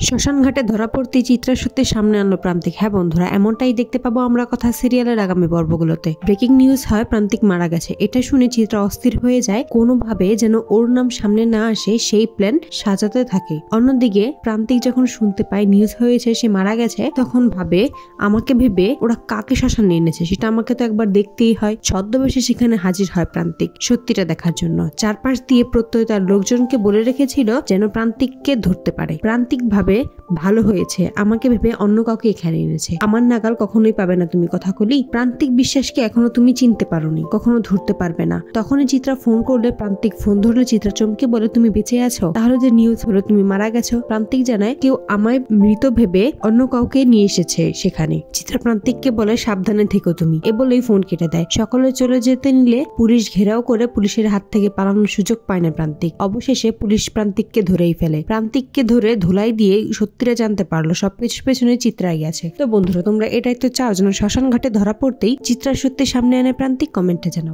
শ্মশান ঘাটে ধরা পড়তে চিত্রা সত্যি সামনে আনলো প্রান্তিক। হ্যাঁ বন্ধুরা, এমনটাই দেখতে পাবো আমরা কথা সিরিয়ালের আগামী পর্বগুলোতে। ব্রেকিং নিউজ হয় প্রান্তিক মারা গেছে। এটা শুনে চিত্রা অস্থির হয়ে যায়, কোনোভাবে যেন ওর নাম সামনে না আসে সেই প্ল্যান সাজাতে থাকে। অন্যদিকে প্রান্তিক যখন শুনতে পায় নিউজ হয়েছে সে মারা গেছে, তখন ভাবে আমাকে ভেবে ওরা কাকে শ্মশানে এনেছে সেটা আমাকে তো একবার দেখতেই হয়। ছদ্মবেশে সেখানে হাজির হয় প্রান্তিক সত্যিটা দেখার জন্য। চারপাশ দিয়ে প্রত্যয় তার লোকজনকে বলে রেখেছিল যেন প্রান্তিককে ধরতে পারে। প্রান্তিক ভাবে ভালো হয়েছে, আমাকে ভেবে অন্য কাউকে এখানে এনেছে, আমার নাগাল কখনোই পাবে না তুমি কথা কলি। প্রান্তিক বিশ্বাসকে এখনো তুমি চিনতে পারোনি, কখনো ধরতে পারবে না। তখনই চিত্রা ফোন করলে প্রান্তিক ফোন ধরলে চিত্রা চমকে বলে তুমি বেঁচে আছো? তাহলে যে নিউজ হলো তুমি মারা গেছো। প্রান্তিক জানায় কেউ আমায় মৃত ভেবে অন্য কাউকে নিয়ে এসেছে সেখানে। চিত্রা প্রান্তিককে বলে সাবধানে থেকো তুমি, এ বলেই ফোন কেটে দেয়। সকলে চলে যেতে নিলে পুলিশ ঘেরাও করে পুলিশের হাত থেকে পালানোর সুযোগ পায় না প্রান্তিক। অবশেষে পুলিশ প্রান্তিককে ধরেই ফেলে। প্রান্তিককে ধরে ধুলাই দিয়ে সত্যিটা জানতে পারলো সবকিছুর পেছনে চিত্রাই গেছে। তো বন্ধুরা, তোমরা এটাই তো চাও যেন শ্মশান ঘাটে ধরা পড়তেই চিত্রা সত্যি সামনে আনে প্রান্তিক? কমেন্টে জানাও।